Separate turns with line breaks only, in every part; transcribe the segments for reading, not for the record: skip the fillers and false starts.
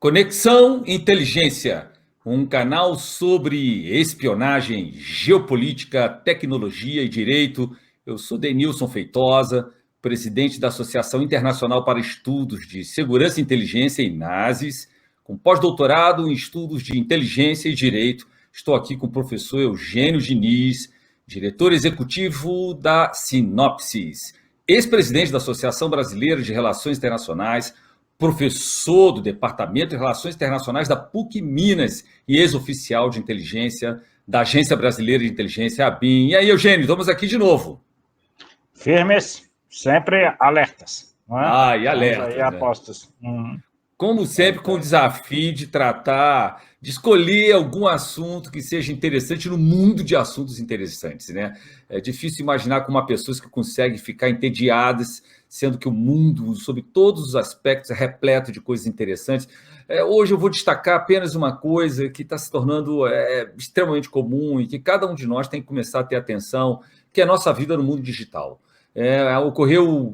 Conexão Inteligência, um canal sobre espionagem, geopolítica, tecnologia e direito. Eu sou Denilson Feitosa, presidente da Associação Internacional para Estudos de Segurança e Inteligência, INASES, com pós-doutorado em estudos de inteligência e direito. Estou aqui com o professor Eugênio Diniz, diretor executivo da Sinopsis, ex-presidente da Associação Brasileira de Relações Internacionais, professor do Departamento de Relações Internacionais da PUC Minas e ex-oficial de inteligência da Agência Brasileira de Inteligência, ABIN. E aí, Eugênio, estamos aqui de novo.
Firmes, sempre alertas, não é?
E alertas,
aí apostas.
Como sempre, com o desafio de tratar, de escolher algum assunto que seja interessante no mundo de assuntos interessantes, né? É difícil imaginar como há pessoas que conseguem ficar entediadas, sendo que o mundo, sob todos os aspectos, é repleto de coisas interessantes. Hoje eu vou destacar apenas uma coisa que está se tornando extremamente comum e que cada um de nós tem que começar a ter atenção, que é a nossa vida no mundo digital.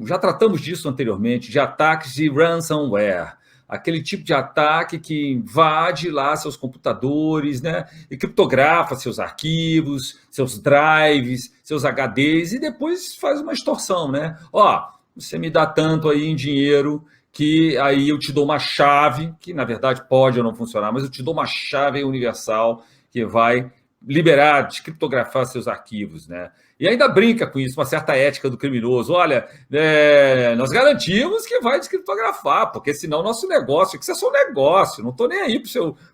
Já tratamos disso anteriormente, de ataques de ransomware. Aquele tipo de ataque que invade lá seus computadores, né? E criptografa seus arquivos, seus drives, seus HDs e depois faz uma extorsão, né? Você me dá tanto aí em dinheiro que aí eu te dou uma chave, que na verdade pode ou não funcionar, mas eu te dou uma chave universal que vai liberar, descriptografar seus arquivos, né? E ainda brinca com isso, uma certa ética do criminoso. Olha, nós garantimos que vai descriptografar, porque senão nosso negócio, que isso é só um negócio, não estou nem aí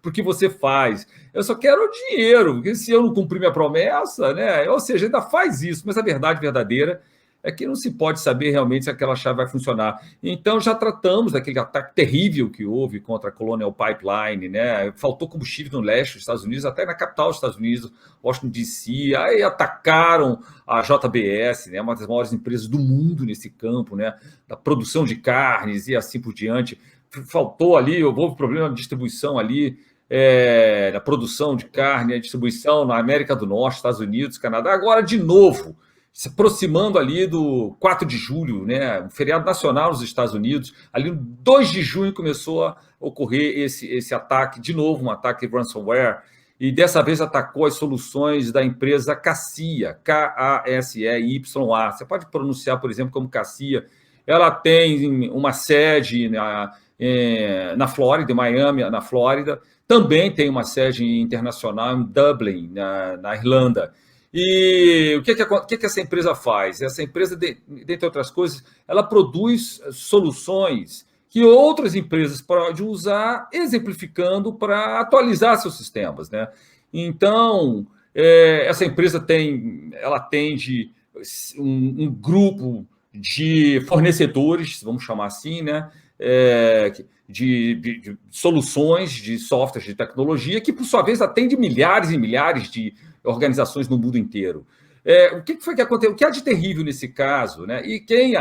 para o que você faz. Eu só quero o dinheiro, porque se eu não cumprir minha promessa, né? Ou seja, ainda faz isso, mas a verdade verdadeira é que não se pode saber realmente se aquela chave vai funcionar. Então, já tratamos daquele ataque terrível que houve contra a Colonial Pipeline, né? Faltou combustível no leste dos Estados Unidos, até na capital dos Estados Unidos, Washington DC, aí atacaram a JBS, né? Uma das maiores empresas do mundo nesse campo, né? Da produção de carnes e assim por diante. Faltou ali, houve problema de distribuição ali, na produção de carne, a distribuição na América do Norte, Estados Unidos, Canadá. Agora, de novo, se aproximando ali do 4 de julho, né, um feriado nacional nos Estados Unidos, ali no 2 de junho começou a ocorrer esse ataque, de novo um ataque de ransomware, e dessa vez atacou as soluções da empresa Cassia, K-A-S-E-Y-A. Você pode pronunciar, por exemplo, como Cassia. Ela tem uma sede na Flórida, em Miami, na Flórida, também tem uma sede internacional em Dublin, na Irlanda. E o que essa empresa faz? Essa empresa, dentre outras coisas, ela produz soluções que outras empresas podem usar, exemplificando para atualizar seus sistemas, né? Então, essa empresa atende um grupo de fornecedores, vamos chamar assim, né? De soluções de software de tecnologia, que, por sua vez, atende milhares e milhares de organizações no mundo inteiro. O que foi que aconteceu? O que há de terrível nesse caso, né? E quem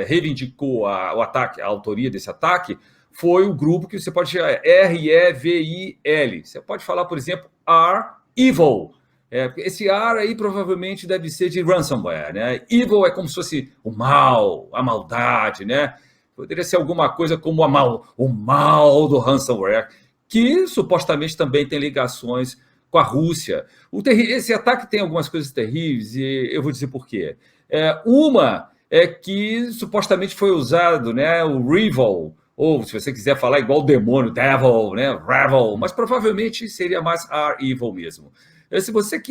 reivindicou o ataque, a autoria desse ataque, foi o grupo que você pode chamar REVIL. Você pode falar, por exemplo, REvil. Esse R aí provavelmente deve ser de ransomware, né? Evil é como se fosse o mal, a maldade, né? Poderia ser alguma coisa como o mal do ransomware, que supostamente também tem ligações com a Rússia. Esse ataque tem algumas coisas terríveis e eu vou dizer por quê. Uma é que supostamente foi usado, né, o REvil, ou se você quiser falar igual o demônio, Devil, né, Revil, mas provavelmente seria mais REvil mesmo. Se você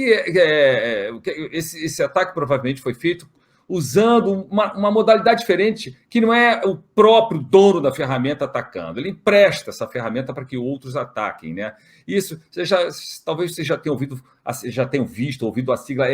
esse ataque provavelmente foi feito usando uma modalidade diferente, que não é o próprio dono da ferramenta atacando. Ele empresta essa ferramenta para que outros ataquem, né? Isso, talvez você já tenha ouvido a sigla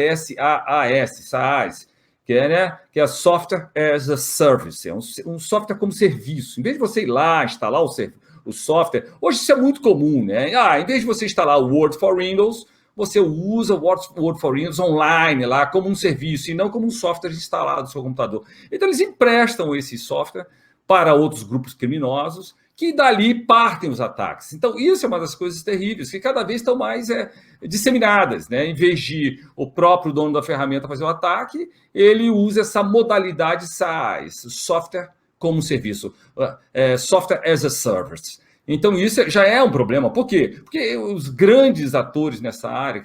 SaaS, que é Software as a Service, um software como serviço. Em vez de você ir lá instalar o software, hoje isso é muito comum, né? Em vez de você instalar o Word for Windows, você usa o Word for Windows online lá como um serviço e não como um software instalado no seu computador. Então, eles emprestam esse software para outros grupos criminosos que dali partem os ataques. Então, isso é uma das coisas terríveis, que cada vez estão mais disseminadas, né? Em vez de o próprio dono da ferramenta fazer o ataque, ele usa essa modalidade SaaS, software como serviço, Software as a Service. Então, isso já é um problema. Por quê? Porque os grandes atores nessa área,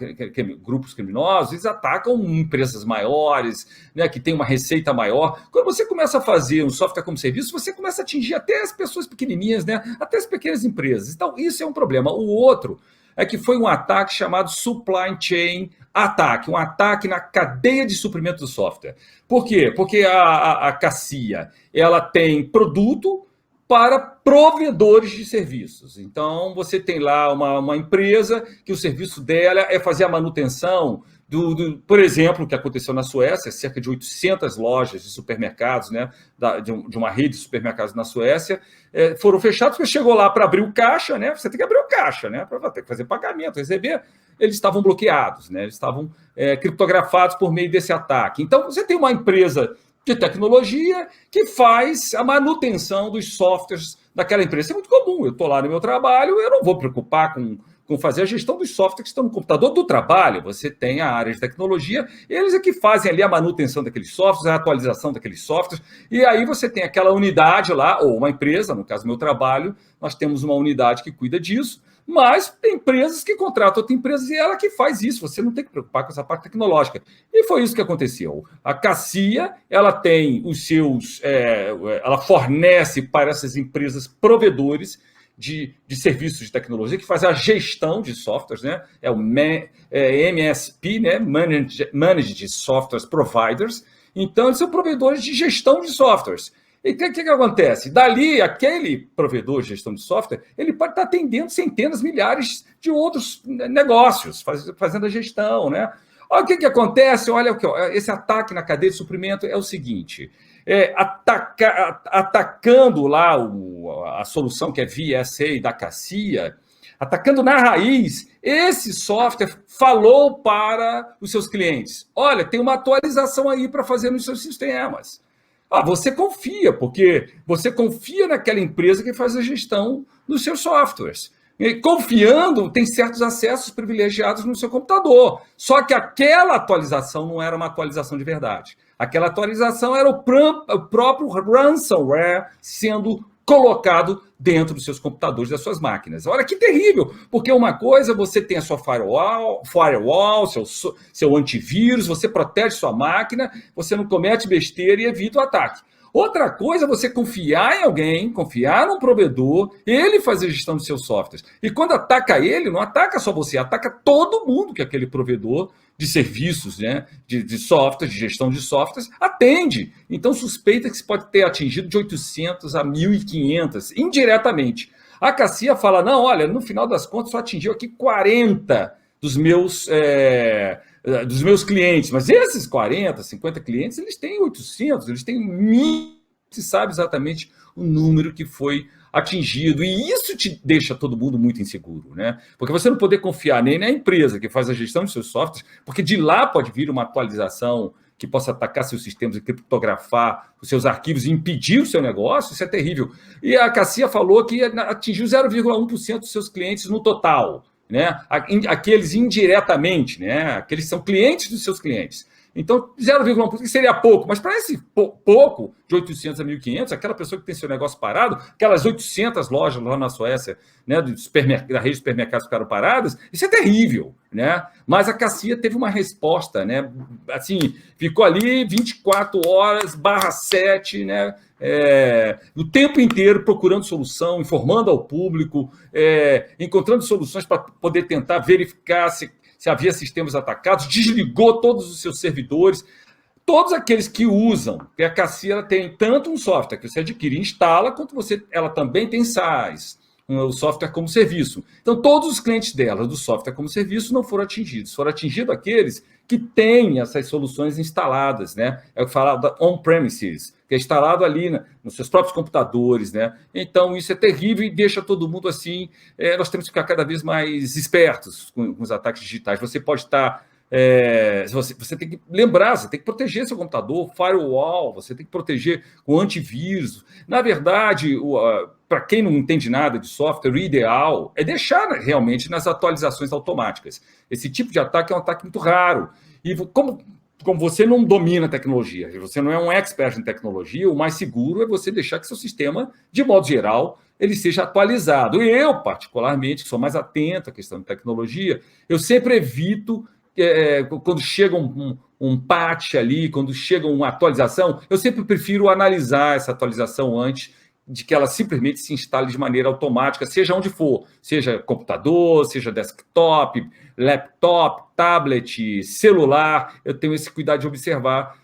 grupos criminosos, eles atacam empresas maiores, né, que têm uma receita maior. Quando você começa a fazer um software como serviço, você começa a atingir até as pessoas pequenininhas, né, até as pequenas empresas. Então, isso é um problema. O outro é que foi um ataque chamado Supply Chain Attack, um ataque na cadeia de suprimento do software. Por quê? Porque a CACIA, ela tem produto para provedores de serviços. Então, você tem lá uma empresa que o serviço dela é fazer a manutenção por exemplo, o que aconteceu na Suécia, cerca de 800 lojas de supermercados, né, de uma rede de supermercados na Suécia, foram fechados, porque chegou lá para abrir o caixa, né, você tem que abrir o caixa, né, para ter que fazer pagamento, receber, eles estavam bloqueados, né, eles estavam criptografados por meio desse ataque. Então, você tem uma empresa de tecnologia que faz a manutenção dos softwares daquela empresa. Isso é muito comum. Eu estou lá no meu trabalho, eu não vou me preocupar com fazer a gestão dos softwares que estão no computador do trabalho. Você tem a área de tecnologia, eles é que fazem ali a manutenção daqueles softwares, a atualização daqueles softwares, e aí você tem aquela unidade lá, ou uma empresa, no caso do meu trabalho, nós temos uma unidade que cuida disso, mas tem empresas que contratam outra empresa e ela que faz isso, você não tem que preocupar com essa parte tecnológica. E foi isso que aconteceu. A CACIA, ela tem os seus, ela fornece para essas empresas provedores de serviços de tecnologia que fazem a gestão de softwares, né? É o MSP, né? Managed Software Providers. Então, eles são provedores de gestão de softwares. E o que acontece? Dali, aquele provedor de gestão de software, ele pode estar atendendo centenas, milhares de outros negócios, fazendo a gestão, né? Olha o que acontece, olha esse ataque na cadeia de suprimento é o seguinte, atacando lá a solução que é VSA da CACIA, atacando na raiz, esse software falou para os seus clientes, olha, tem uma atualização aí para fazer nos seus sistemas. Você confia, porque você confia naquela empresa que faz a gestão dos seus softwares. E confiando, tem certos acessos privilegiados no seu computador. Só que aquela atualização não era uma atualização de verdade. Aquela atualização era o próprio ransomware sendo colocado dentro dos seus computadores, das suas máquinas. Olha que terrível, porque uma coisa, você tem a sua firewall, seu antivírus, você protege sua máquina, você não comete besteira e evita o ataque. Outra coisa é você confiar em alguém, confiar num provedor, ele fazer a gestão dos seus softwares. E quando ataca ele, não ataca só você, ataca todo mundo que aquele provedor de serviços, né, de software, de gestão de softwares, atende. Então, suspeita que se pode ter atingido de 800 a 1.500, indiretamente. A CACIA fala, não, olha, no final das contas, só atingiu aqui 40 dos meus clientes, mas esses 40, 50 clientes, eles têm 800, eles têm 1.000, se sabe exatamente o número que foi atingido, e isso te deixa todo mundo muito inseguro, né? Porque você não poder confiar nem na empresa que faz a gestão de seus softwares, porque de lá pode vir uma atualização que possa atacar seus sistemas e criptografar os seus arquivos e impedir o seu negócio, isso é terrível. E a CACIA falou que atingiu 0,1% dos seus clientes no total, né? Aqueles indiretamente, né? Aqueles são clientes dos seus clientes. Então, 0,1% seria pouco, mas para esse pouco, de 800 a 1.500, aquela pessoa que tem seu negócio parado, aquelas 800 lojas lá na Suécia, né, da rede de supermercados ficaram paradas, isso é terrível, né? Mas a CACIA teve uma resposta, né? Assim, ficou ali 24 horas, /7, né? O tempo inteiro procurando solução, informando ao público, encontrando soluções para poder tentar verificar se havia sistemas atacados, desligou todos os seus servidores, todos aqueles que usam, porque a CACIA ela tem tanto um software que você adquire e instala, quanto ela também tem SaaS, o software como serviço. Então, todos os clientes dela, do software como serviço, não foram atingidos. Foram atingidos aqueles que têm essas soluções instaladas, né? É o que fala da on-premises, que é instalado ali nos seus próprios computadores, né? Então, isso é terrível e deixa todo mundo assim. Nós temos que ficar cada vez mais espertos com os ataques digitais. Você pode estar... você tem que lembrar, você tem que proteger seu computador, firewall, você tem que proteger com antivírus. Na verdade, para quem não entende nada de software, o ideal é deixar realmente nas atualizações automáticas. Esse tipo de ataque é um ataque muito raro. E como como você não domina a tecnologia, você não é um expert em tecnologia, o mais seguro é você deixar que seu sistema, de modo geral, ele seja atualizado. E eu, particularmente, que sou mais atento à questão de tecnologia, eu sempre evito, quando chega um patch ali, quando chega uma atualização, eu sempre prefiro analisar essa atualização antes de que ela simplesmente se instale de maneira automática, seja onde for, seja computador, seja desktop, laptop, tablet, celular. Eu tenho esse cuidado de observar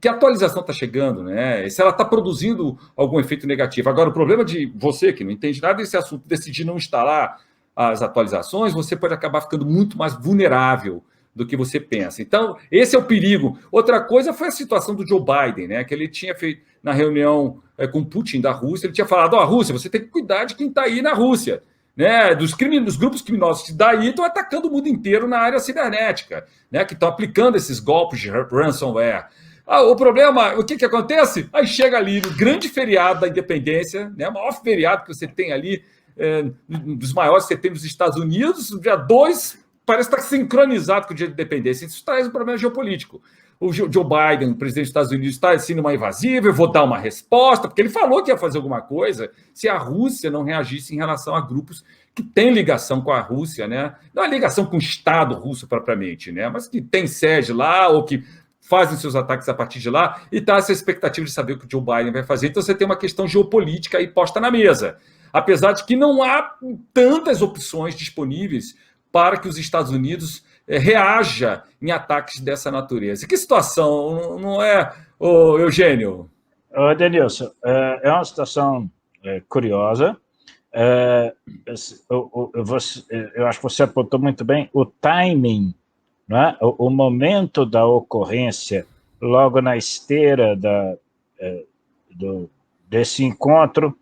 que atualização está chegando, né? Se ela está produzindo algum efeito negativo. Agora, o problema de você, que não entende nada desse assunto, decidir não instalar as atualizações, você pode acabar ficando muito mais vulnerável do que você pensa. Então, esse é o perigo. Outra coisa foi a situação do Joe Biden, né? Que ele tinha feito na reunião com Putin da Rússia, ele tinha falado: a Rússia, você tem que cuidar de quem está aí na Rússia, né? Dos grupos criminosos que daí estão atacando o mundo inteiro na área cibernética, né? Que estão aplicando esses golpes de ransomware. O problema, o que acontece? Aí chega ali no grande feriado da independência, né? O maior feriado que você tem ali, dos maiores que você tem nos Estados Unidos, dia 2, parece estar sincronizado com o dia de independência. Isso traz um problema geopolítico. O Joe Biden, o presidente dos Estados Unidos, está assim numa invasiva, eu vou dar uma resposta, porque ele falou que ia fazer alguma coisa se a Rússia não reagisse em relação a grupos que têm ligação com a Rússia, né? Não é ligação com o Estado russo propriamente, né? Mas que tem sede lá ou que fazem seus ataques a partir de lá, e está essa expectativa de saber o que o Joe Biden vai fazer. Então você tem uma questão geopolítica aí posta na mesa. Apesar de que não há tantas opções disponíveis para que os Estados Unidos reaja em ataques dessa natureza. Que situação, não é, Eugênio?
Denilson, é uma situação curiosa. Eu acho que você apontou muito bem o timing, né? O momento da ocorrência, logo na esteira desse encontro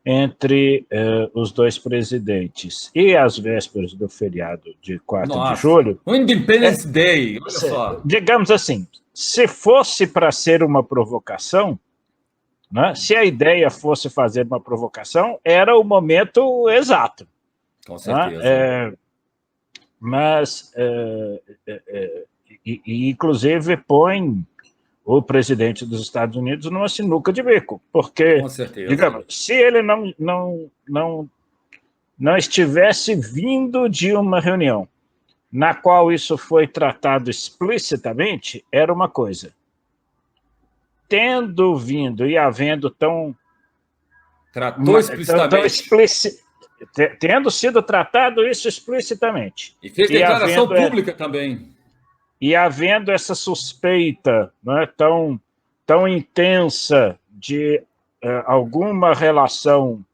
entre os dois presidentes e às vésperas do feriado de 4 de julho.
O Independence Day, olha só.
Digamos assim, se fosse para ser uma provocação, né, se a ideia fosse fazer uma provocação, era o momento exato.
Com certeza.
Né? Mas, inclusive, põe o presidente dos Estados Unidos numa sinuca de bico, porque, digamos, se ele não estivesse vindo de uma reunião na qual isso foi tratado explicitamente, era uma coisa. Tendo vindo e havendo
tratou explicitamente.
Tendo sido tratado isso explicitamente.
E fez declaração pública também.
E havendo essa suspeita, né, tão intensa de alguma relação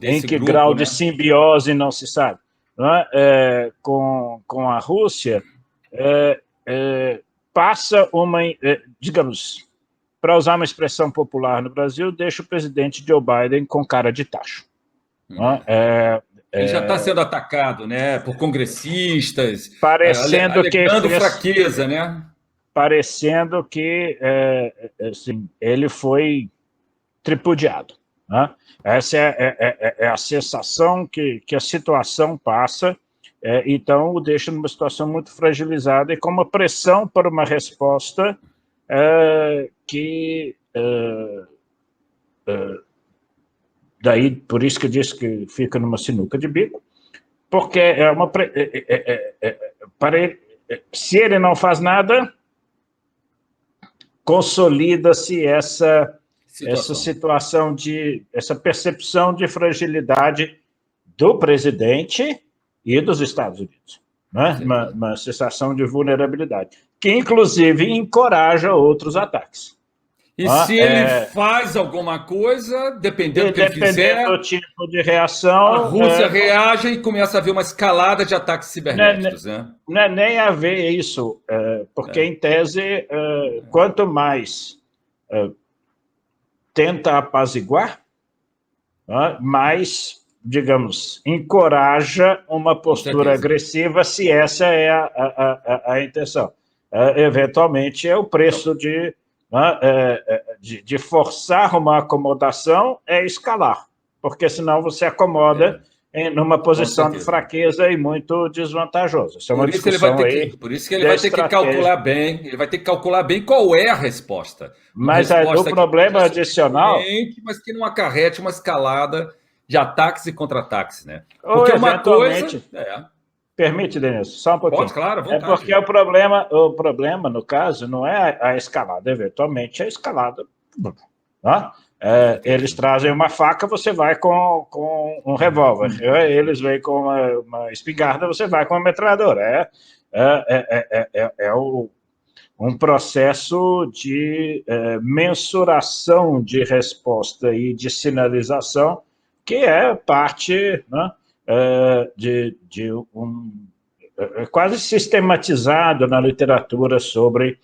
em que grupo, grau, né, de simbiose não se sabe, né, com a Rússia, passa uma, digamos, para usar uma expressão popular no Brasil, deixa o presidente Joe Biden com cara de tacho.
Ele já está sendo atacado, né, por congressistas,
parecendo
alegando fraqueza, né?
Parecendo que assim, ele foi tripudiado. Né? Essa é a sensação que a situação passa, então o deixa numa situação muito fragilizada e com uma pressão para uma resposta que... daí, por isso que eu disse que fica numa sinuca de bico, porque se ele não faz nada, consolida-se essa situação essa percepção de fragilidade do presidente e dos Estados Unidos, né? Uma sensação de vulnerabilidade, que inclusive encoraja outros ataques.
E se ele faz alguma coisa, dependendo do que ele fizer,
do tipo de reação,
a Rússia reage e começa a haver uma escalada de ataques cibernéticos.
Não é nem a ver isso, porque, em tese, quanto mais tenta apaziguar, mais, digamos, encoraja uma postura agressiva, se essa é a intenção. Eventualmente, é o preço de forçar uma acomodação, escalar, porque senão você acomoda numa posição de fraqueza e muito desvantajosa. Isso é uma discussão
por isso que ele vai ter que calcular bem, ele vai ter que calcular bem qual é a resposta.
Mas o problema adicional...
Mas que não acarrete uma escalada de ataques e contra-ataques, né?
Porque uma coisa... Permite, Denilson, só um pouquinho.
Pode, claro, vontade.
Porque o problema, no caso, não é a escalada, eventualmente é a escalada. Tá? Eles trazem uma faca, você vai com um revólver. Eles vêm com uma espingarda, você vai com uma metralhadora. Um processo de mensuração de resposta e de sinalização que é parte, né, de quase sistematizado na literatura sobre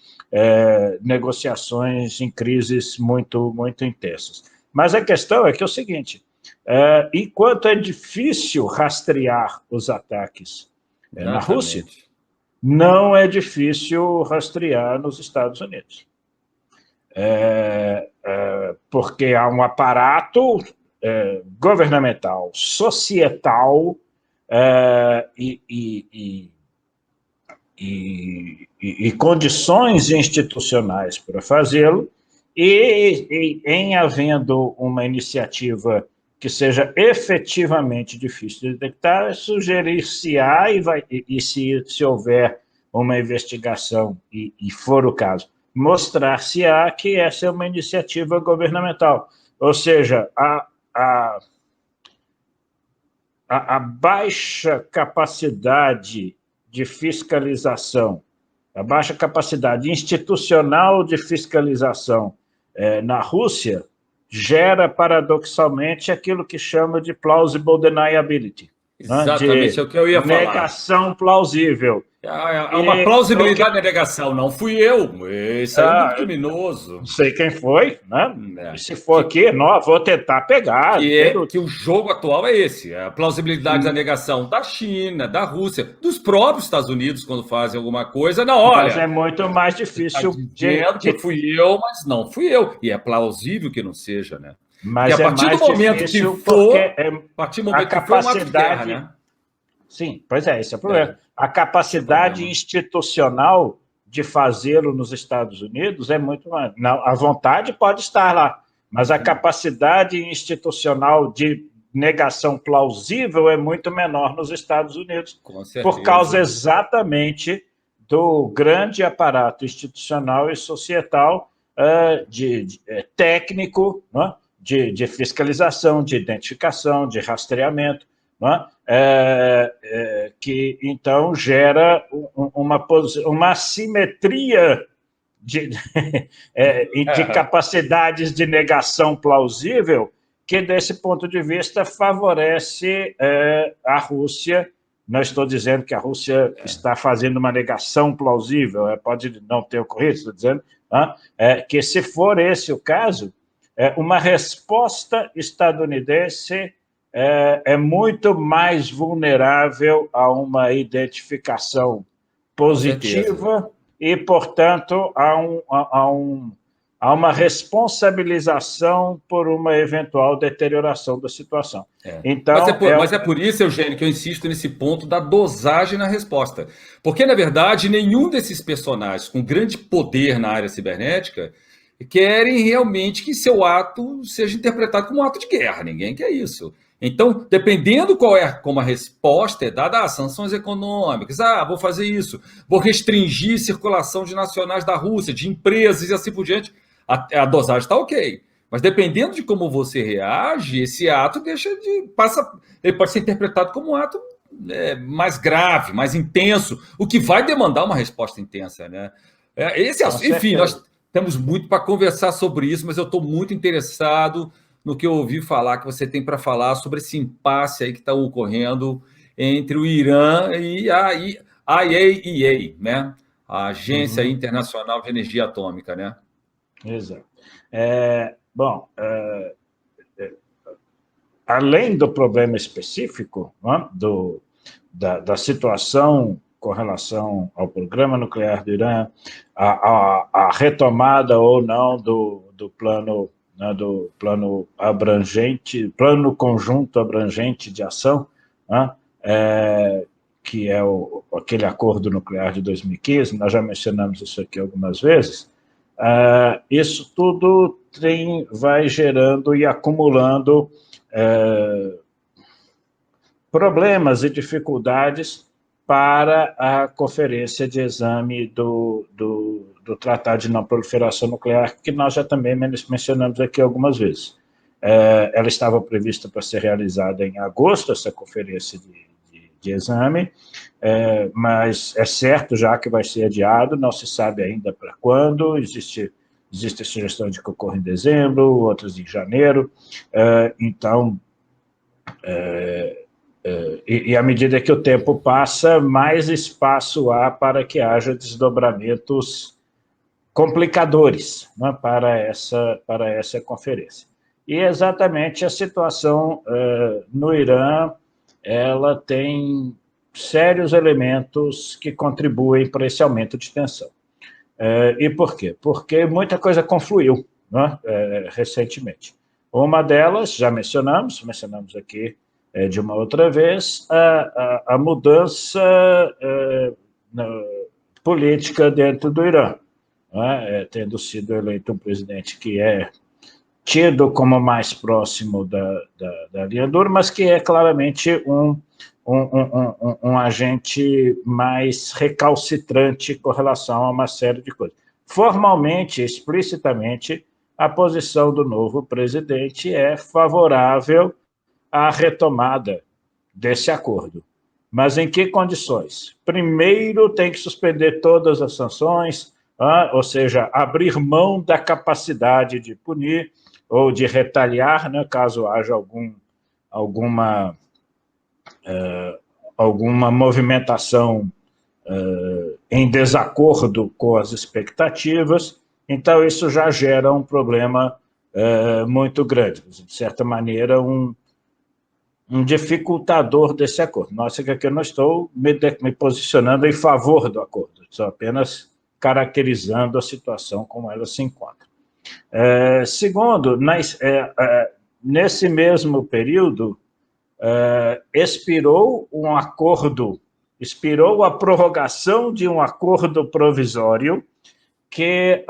negociações em crises muito, muito intensas. Mas a questão é que é o seguinte, enquanto é difícil rastrear os ataques na Rússia, não é difícil rastrear nos Estados Unidos. Porque há um aparato governamental, societal e condições institucionais para fazê-lo, e em havendo uma iniciativa que seja efetivamente difícil de detectar, sugerir-se-á, e se houver uma investigação, e for o caso, mostrar-se-á que essa é uma iniciativa governamental. Ou seja, a baixa capacidade de fiscalização, a baixa capacidade institucional de fiscalização na Rússia gera, paradoxalmente, aquilo que chama de plausible deniability.
Exatamente, é o que eu ia falar.
Negação plausível.
Há uma plausibilidade na negação, não fui eu. Isso aí é muito criminoso.
Não sei quem foi, né? E se for aqui, não, vou tentar pegar.
Que o jogo atual é esse, a plausibilidade da negação da China, da Rússia, dos próprios Estados Unidos, quando fazem alguma coisa, não, olha...
Mas é muito mais difícil...
que fui eu, mas não fui eu. E é plausível que não seja, né?
Mas
a partir do momento que for... A partir do momento que for um ato de guerra, né?
Sim, pois esse é o problema. A capacidade institucional de fazê-lo nos Estados Unidos é muito mais. Não, a vontade pode estar lá, mas a capacidade institucional de negação plausível é muito menor nos Estados Unidos, por causa exatamente do grande aparato institucional e societal técnico, né? de fiscalização, de identificação, de rastreamento, que então gera uma assimetria de capacidades de negação plausível que, desse ponto de vista, favorece a Rússia. Não estou dizendo que a Rússia está fazendo uma negação plausível, pode não ter ocorrido, estou dizendo que, se for esse o caso, uma resposta estadunidense é muito mais vulnerável a uma identificação positiva e, portanto, a uma responsabilização por uma eventual deterioração da situação. Então,
mas é por isso, Eugênio, que eu insisto nesse ponto da dosagem na resposta. Porque, na verdade, nenhum desses personagens com grande poder na área cibernética querem realmente que seu ato seja interpretado como um ato de guerra. Ninguém quer isso. Então, dependendo como a resposta é dada, sanções econômicas, vou fazer isso, vou restringir circulação de nacionais da Rússia, de empresas e assim por diante, a dosagem está ok. Mas dependendo de como você reage, esse ato ele pode ser interpretado como um ato mais grave, mais intenso, o que vai demandar uma resposta intensa, né? Enfim, nós temos muito para conversar sobre isso, mas eu estou muito interessado no que eu ouvi falar, que você tem para falar sobre esse impasse aí que está ocorrendo entre o Irã e a IAEA, né? A Agência Internacional de Energia Atômica, né?
Exato. Além do problema específico, né, da situação com relação ao programa nuclear do Irã, a retomada ou não do plano, né, do plano abrangente, plano conjunto abrangente de ação né? Que é aquele acordo nuclear de 2015, nós já mencionamos isso aqui algumas vezes. Isso tudo vai gerando e acumulando problemas e dificuldades para a conferência de exame do Tratado de Não Proliferação Nuclear, que nós já também mencionamos aqui algumas vezes. Ela estava prevista para ser realizada em agosto, essa conferência de exame, mas é certo já que vai ser adiado, não se sabe ainda para quando, existe sugestão de que ocorra em dezembro, outras em janeiro, então, e à medida que o tempo passa, mais espaço há para que haja desdobramentos complicadores, né, para essa conferência. E exatamente a situação no Irã, ela tem sérios elementos que contribuem para esse aumento de tensão. E por quê? Porque muita coisa confluiu, né, recentemente. Uma delas, já mencionamos aqui de uma outra vez, a mudança política dentro do Irã, né, tendo sido eleito um presidente que é tido como mais próximo da linha dura, mas que é claramente um agente mais recalcitrante com relação a uma série de coisas. Formalmente, explicitamente, a posição do novo presidente é favorável à retomada desse acordo. Mas em que condições? Primeiro, tem que suspender todas as sanções, ou seja, abrir mão da capacidade de punir ou de retaliar, né, caso haja alguma movimentação em desacordo com as expectativas. Então, isso já gera um problema muito grande, de certa maneira, um dificultador desse acordo. Nossa, que aqui eu não estou me posicionando em favor do acordo, estou apenas caracterizando a situação como ela se encontra. Segundo, nesse mesmo período, expirou a prorrogação de um acordo provisório que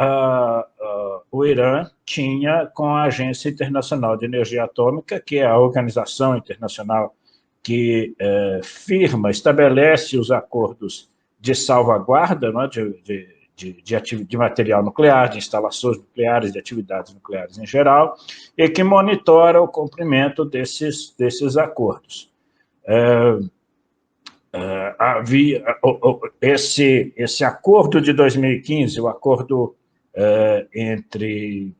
o Irã tinha com a Agência Internacional de Energia Atômica, que é a organização internacional que estabelece os acordos de salvaguarda, né, de material nuclear, de instalações nucleares, de atividades nucleares em geral, e que monitora o cumprimento desses acordos. Havia esse acordo de 2015, o acordo entre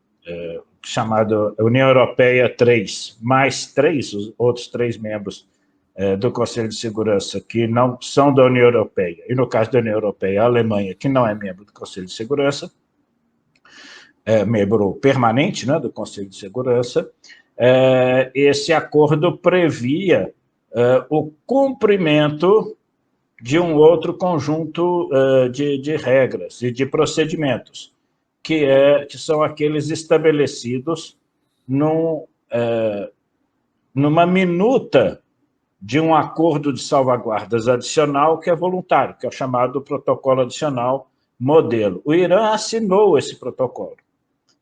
chamado União Europeia 3, mais os outros 3 membros do Conselho de Segurança que não são da União Europeia, e no caso da União Europeia, a Alemanha, que não é membro do Conselho de Segurança, membro permanente, né, do Conselho de Segurança, esse acordo previa o cumprimento de um outro conjunto de regras e de procedimentos, que são aqueles estabelecidos numa minuta de um acordo de salvaguardas adicional que é voluntário, que é o chamado Protocolo Adicional Modelo. O Irã assinou esse protocolo,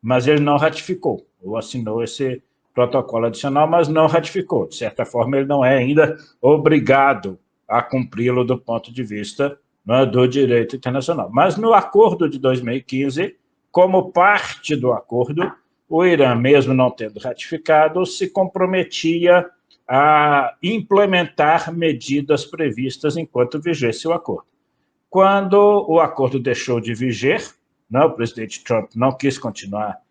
mas ele não ratificou, ou assinou esse protocolo adicional, mas não ratificou. De certa forma, ele não é ainda obrigado a cumpri-lo do ponto de vista, né, do direito internacional. Mas no acordo de 2015, como parte do acordo, o Irã, mesmo não tendo ratificado, se comprometia a implementar medidas previstas enquanto vigesse o acordo. Quando o acordo deixou de viger, né, o presidente Trump não quis continuar,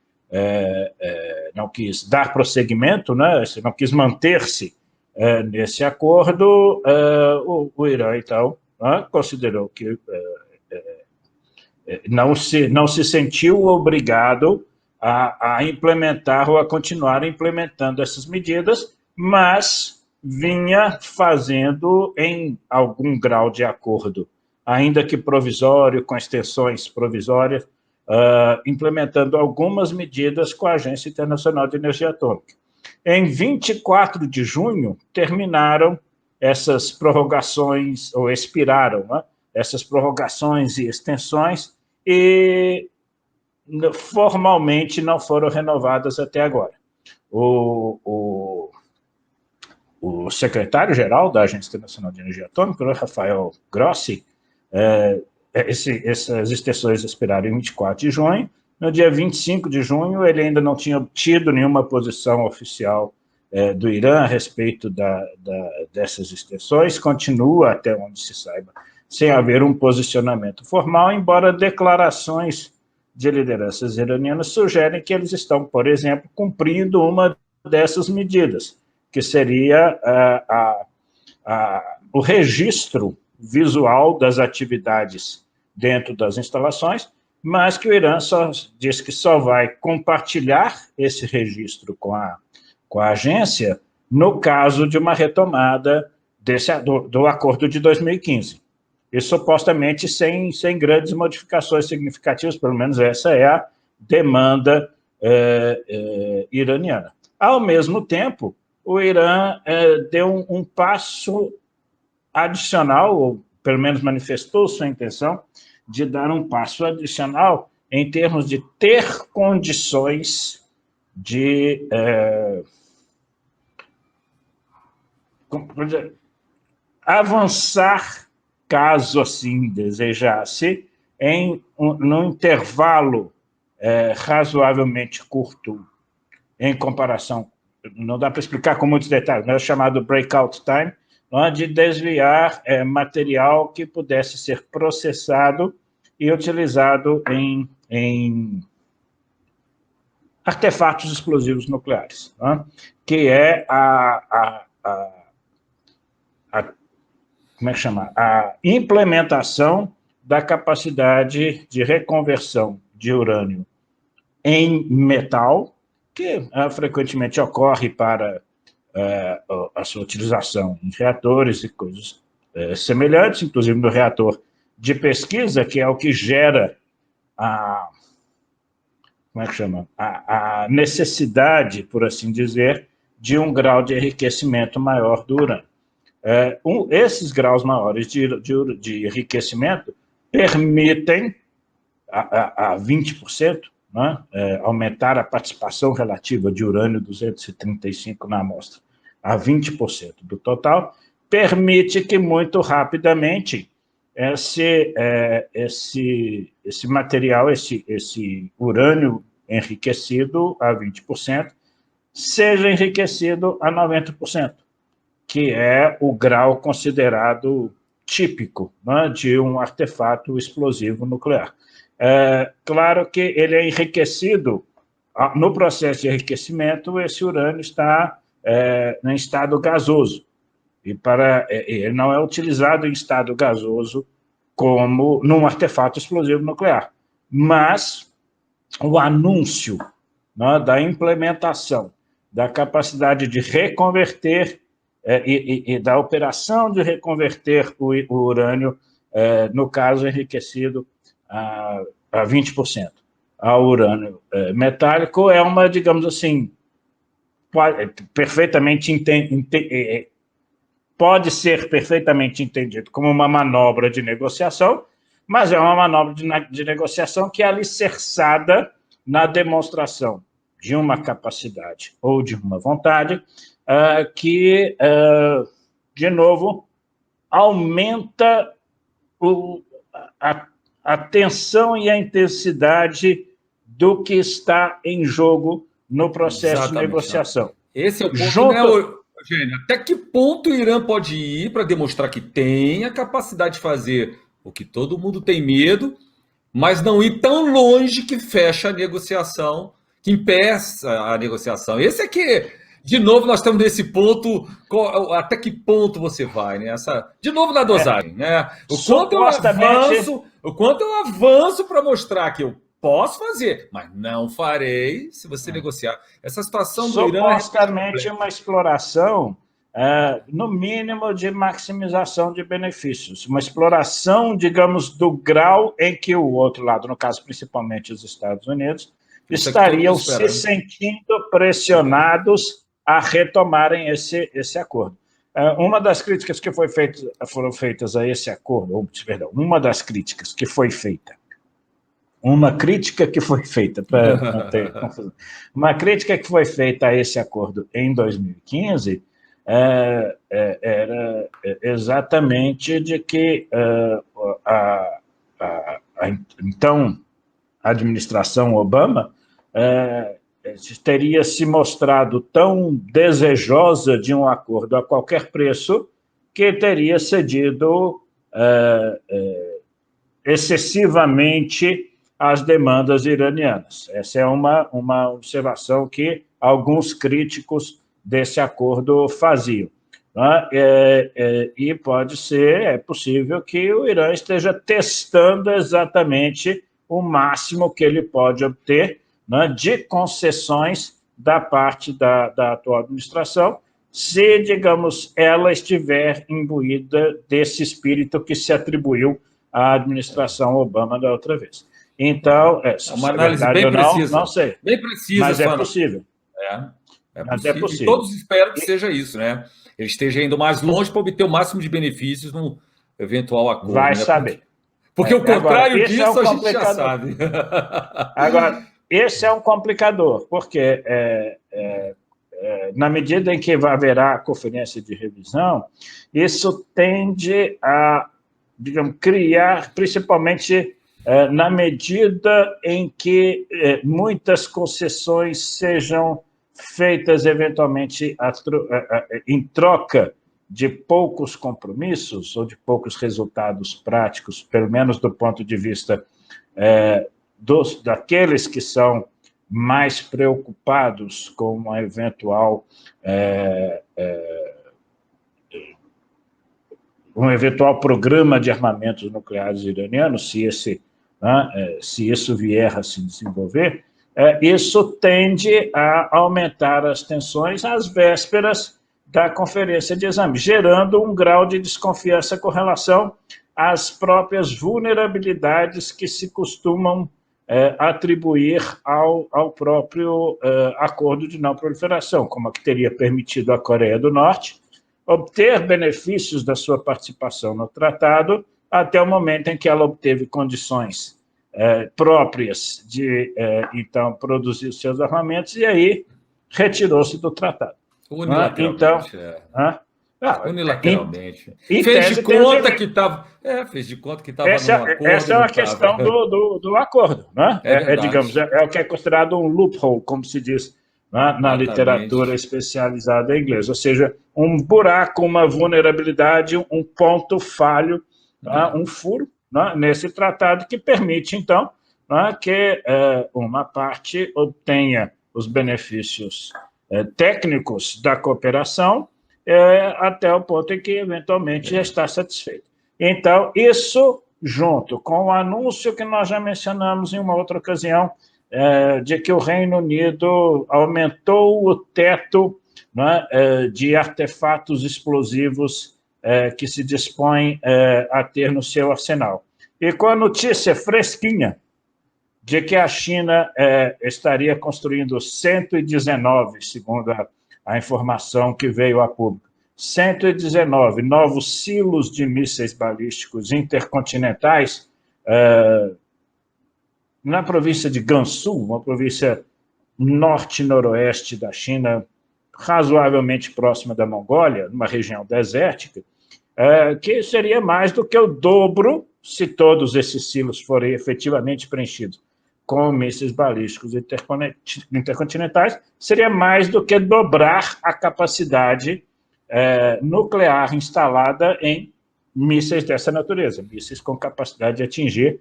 não quis dar prosseguimento, né, não quis manter-se nesse acordo, o Irã, então, considerou que não se sentiu obrigado a implementar ou a continuar implementando essas medidas, mas vinha fazendo em algum grau de acordo, ainda que provisório, com extensões provisórias, implementando algumas medidas com a Agência Internacional de Energia Atômica. Em 24 de junho, terminaram essas prorrogações, ou expiraram, né? Essas prorrogações e extensões, e formalmente não foram renovadas até agora. O secretário-geral da Agência Internacional de Energia Atômica, Rafael Grossi, essas extensões expiraram em 24 de junho. No dia 25 de junho, ele ainda não tinha tido nenhuma posição oficial do Irã a respeito dessas extensões, continua, até onde se saiba, sem haver um posicionamento formal, embora declarações de lideranças iranianas sugerem que eles estão, por exemplo, cumprindo uma dessas medidas, que seria o registro visual das atividades dentro das instalações, mas que o Irã diz que só vai compartilhar esse registro com a agência no caso de uma retomada do acordo de 2015. E supostamente sem grandes modificações significativas, pelo menos essa é a demanda iraniana. Ao mesmo tempo, o Irã deu um passo adicional, ou pelo menos manifestou sua intenção de dar um passo adicional em termos de ter condições de avançar, caso assim desejasse, num intervalo razoavelmente curto em comparação, não dá para explicar com muitos detalhes, mas é chamado breakout time, onde desviar material que pudesse ser processado e utilizado em artefatos explosivos nucleares, né? Que é como é que chama? A implementação da capacidade de reconversão de urânio em metal, que frequentemente ocorre para a sua utilização em reatores e coisas semelhantes, inclusive no reator de pesquisa, que é o que gera como é que chama? A necessidade, por assim dizer, de um grau de enriquecimento maior do urânio. Esses graus maiores de enriquecimento permitem a 20%, né, aumentar a participação relativa de urânio-235 na amostra a 20% do total, permite que muito rapidamente esse material, esse urânio enriquecido a 20%, seja enriquecido a 90%, que é o grau considerado típico, né, de um artefato explosivo nuclear. Claro que ele é enriquecido, no processo de enriquecimento, esse urânio está em estado gasoso, e ele não é utilizado em estado gasoso como num artefato explosivo nuclear. Mas o anúncio, né, da implementação da capacidade de reconverter e da operação de reconverter o urânio, no caso enriquecido a 20%, ao urânio metálico, é uma, digamos assim, pode ser perfeitamente entendido como uma manobra de negociação, mas é uma manobra de negociação que é alicerçada na demonstração de uma capacidade ou de uma vontade que, de novo, aumenta a tensão e a intensidade do que está em jogo no processo de negociação.
Esse é o ponto, né, Eugênio? Até que ponto o Irã pode ir para demonstrar que tem a capacidade de fazer o que todo mundo tem medo, mas não ir tão longe que fecha a negociação, que impeça a negociação. Esse é que, de novo, nós estamos nesse ponto, até que ponto você vai, né? De novo na dosagem, né? O quanto eu avanço para mostrar que eu posso fazer, mas não farei se você negociar. Essa situação do Irã...
Supostamente uma exploração, no mínimo, de maximização de benefícios. Uma exploração, digamos, do grau em que o outro lado, no caso, principalmente os Estados Unidos, estariam se sentindo pressionados a retomarem esse acordo. Uma das críticas que foram feitas a esse acordo, ou, perdão, uma das críticas que foi feita, para não ter confusão, uma crítica que foi feita a esse acordo em 2015 era exatamente de que então a administração Obama teria se mostrado tão desejosa de um acordo a qualquer preço que teria cedido excessivamente às demandas iranianas. Essa é uma observação que alguns críticos desse acordo faziam. Né? E é possível que o Irã esteja testando exatamente o máximo que ele pode obter, né, de concessões da parte da atual administração, se, digamos, ela estiver imbuída desse espírito que se atribuiu à administração Obama da outra vez. Então,
uma análise bem precisa.
Não sei.
Bem precisa,
mas é possível.
Mas é possível. E todos esperam que seja isso, né? Ele esteja indo mais longe para obter o máximo de benefícios num eventual acordo.
Vai saber.
Porque o contrário disso a gente já sabe.
Agora, esse é um complicador, porque na medida em que haverá a conferência de revisão, isso tende a, digamos, criar, principalmente na medida em que muitas concessões sejam feitas eventualmente em troca de poucos compromissos ou de poucos resultados práticos, pelo menos do ponto de vista daqueles que são mais preocupados com uma eventual programa de armamentos nucleares iranianos, se isso vier a se desenvolver, isso tende a aumentar as tensões às vésperas da conferência de exame, gerando um grau de desconfiança com relação às próprias vulnerabilidades que se costumam atribuir ao próprio acordo de não proliferação, como a que teria permitido à Coreia do Norte obter benefícios da sua participação no tratado até o momento em que ela obteve condições próprias de, então, produzir os seus armamentos e aí retirou-se do tratado.
Unilateralmente. Unilateralmente. Fez de conta que estava no acordo.
Essa é uma questão do acordo. Né? Digamos, é o que é considerado um loophole, como se diz na literatura especializada em inglês. Ou seja, um buraco, uma vulnerabilidade, um ponto falho, um furo nesse tratado que permite, então, que uma parte obtenha os benefícios técnicos da cooperação até o ponto em que, eventualmente, já está satisfeito. Então, isso, junto com o anúncio que nós já mencionamos em uma outra ocasião, de que o Reino Unido aumentou o teto de artefatos explosivos que se dispõe a ter no seu arsenal. E com a notícia fresquinha de que a China estaria construindo 119, segundo a informação que veio a público, 119 novos silos de mísseis balísticos intercontinentais na província de Gansu, uma província norte-noroeste da China, razoavelmente próxima da Mongólia, numa região desértica, que seria mais do que o dobro, se todos esses silos forem efetivamente preenchidos com mísseis balísticos intercontinentais, seria mais do que dobrar a capacidade nuclear instalada em mísseis dessa natureza, mísseis com capacidade de atingir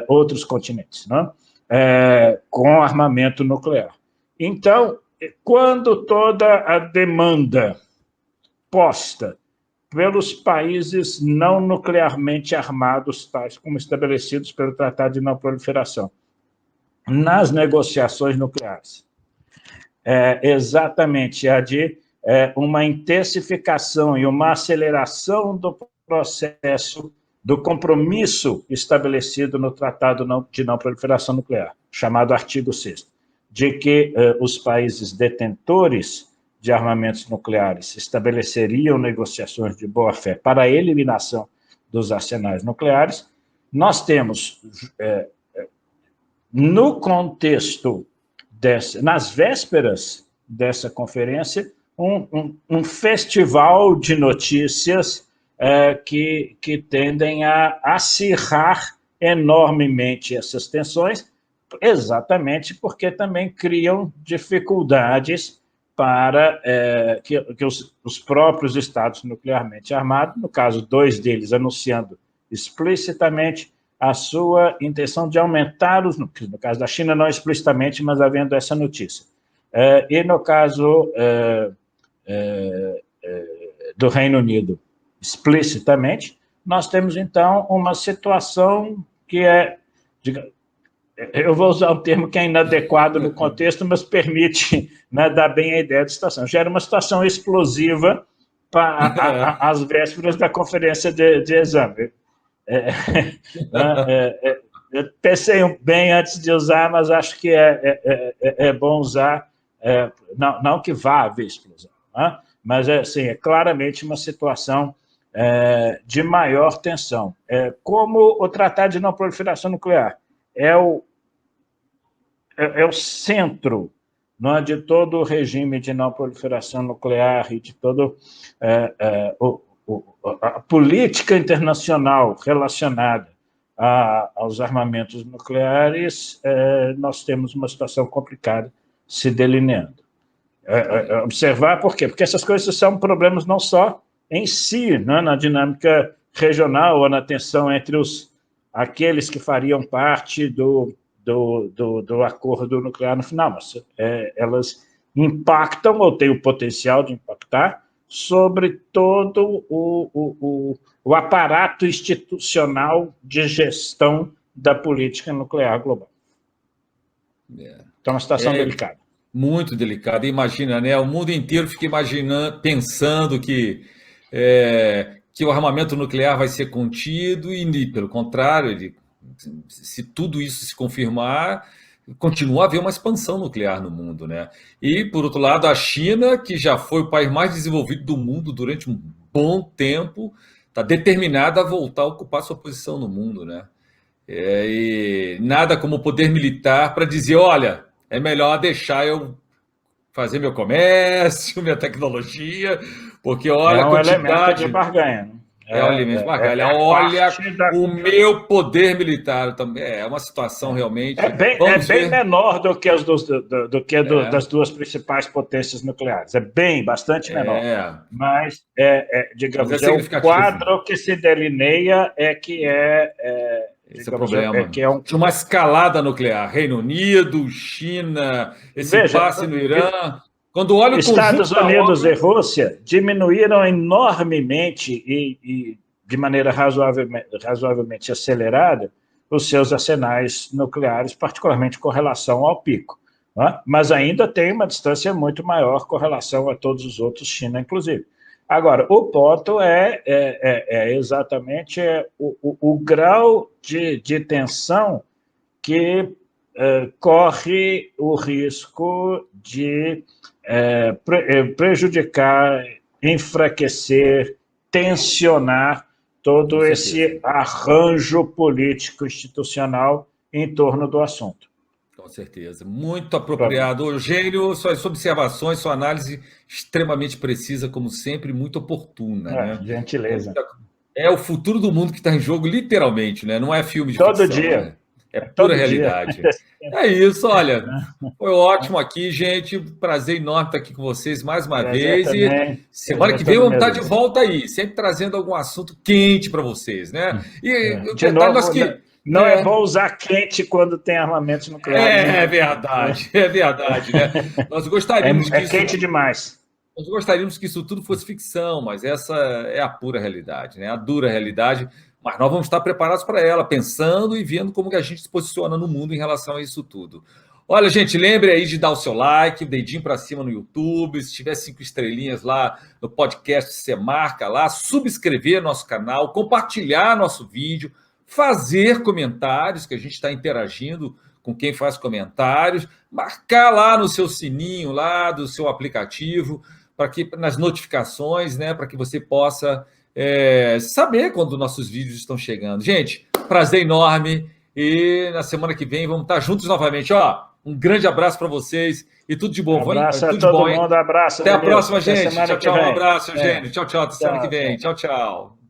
outros continentes, com armamento nuclear. Então, quando toda a demanda posta pelos países não nuclearmente armados, tais como estabelecidos pelo Tratado de Não Proliferação, nas negociações nucleares, exatamente a de uma intensificação e uma aceleração do processo do compromisso estabelecido no Tratado de Não Proliferação Nuclear, chamado artigo 6º, de que os países detentores de armamentos nucleares estabeleceriam negociações de boa-fé para a eliminação dos arsenais nucleares. Nós temos, no contexto nas vésperas dessa conferência, um festival de notícias que tendem a acirrar enormemente essas tensões, exatamente porque também criam dificuldades para que os próprios estados nuclearmente armados, no caso, 2 deles anunciando explicitamente a sua intenção de aumentar os núcleos. No caso da China, não explicitamente, mas havendo essa notícia. E no caso do Reino Unido, explicitamente, nós temos, então, uma situação que eu vou usar um termo que é inadequado no contexto, mas permite, né, dar bem a ideia da situação. Gera uma situação explosiva às vésperas da conferência de exame. Eu pensei bem antes de usar, mas acho que é bom usar, não que vá haver explosão, né? Mas assim, é claramente uma situação de maior tensão. Como o Tratado de Não Proliferação Nuclear é o centro, não é, de todo o regime de não proliferação nuclear e de todo a política internacional relacionada aos armamentos nucleares, nós temos uma situação complicada se delineando. Observar por quê? Porque essas coisas são problemas não só em si, né, na dinâmica regional ou na tensão entre aqueles que fariam parte do acordo nuclear no final, mas elas impactam ou têm o potencial de impactar sobre todo o aparato institucional de gestão da política nuclear global. Então, é uma situação delicada.
Muito delicada. Imagina, né? O mundo inteiro fica pensando que o armamento nuclear vai ser contido e, pelo contrário, se tudo isso se confirmar, continua a haver uma expansão nuclear no mundo, né? E, por outro lado, a China, que já foi o país mais desenvolvido do mundo durante um bom tempo, está determinada a voltar a ocupar sua posição no mundo, né? E nada como poder militar para dizer, olha, é melhor deixar eu fazer meu comércio, minha tecnologia, porque olha a quantidade
de barganha, né?
É um elemento de barganha. Olha o meu poder militar também. É uma situação realmente.
É bem menor do que das duas principais potências nucleares. Bastante menor. Mas, digamos, o quadro que se delineia
esse é o problema. Tinha uma escalada nuclear. Reino Unido, China, esse impasse no Irã. Quando olha o
Estados Unidos e Rússia diminuíram enormemente e de maneira razoavelmente acelerada os seus arsenais nucleares, particularmente com relação ao pico, né? Mas ainda tem uma distância muito maior com relação a todos os outros, China inclusive. Agora, o ponto é exatamente o grau de tensão que corre o risco de prejudicar, enfraquecer, tensionar todo esse arranjo político institucional em torno do assunto.
Com certeza. Muito apropriado. Eugênio, suas observações, sua análise extremamente precisa, como sempre, muito oportuna. Né?
Gentileza.
É o futuro do mundo que está em jogo, literalmente, né? Não é filme de
todo
ficção.
Dia.
Né? É pura realidade. É isso, olha. Foi ótimo aqui, gente. Prazer enorme estar aqui com vocês mais uma vez.
Também.
E semana que vem vamos estar de volta aí, sempre trazendo algum assunto quente para vocês, né?
E de novo, não é bom usar quente quando tem armamentos nucleares.
É verdade, né? Nós gostaríamos que
quente demais.
Nós gostaríamos que isso tudo fosse ficção, mas essa é a pura realidade, né? A dura realidade. Mas nós vamos estar preparados para ela, pensando e vendo como que a gente se posiciona no mundo em relação a isso tudo. Olha, gente, lembre aí de dar o seu like, o dedinho para cima no YouTube, se tiver 5 estrelinhas lá no podcast, você marca lá, subscrever nosso canal, compartilhar nosso vídeo, fazer comentários, que a gente está interagindo com quem faz comentários, marcar lá no seu sininho, lá do seu aplicativo, para que nas notificações, né, para que você possa saber quando nossos vídeos estão chegando. Gente, prazer enorme, e na semana que vem vamos estar juntos novamente. Um grande abraço para vocês e tudo de bom.
Abraço
tudo
a todo
de bom,
mundo, abraço.
Até a próxima, gente.
Tchau,
tchau. Um abraço, Eugênio. Tchau, até semana que vem. Tchau, tchau.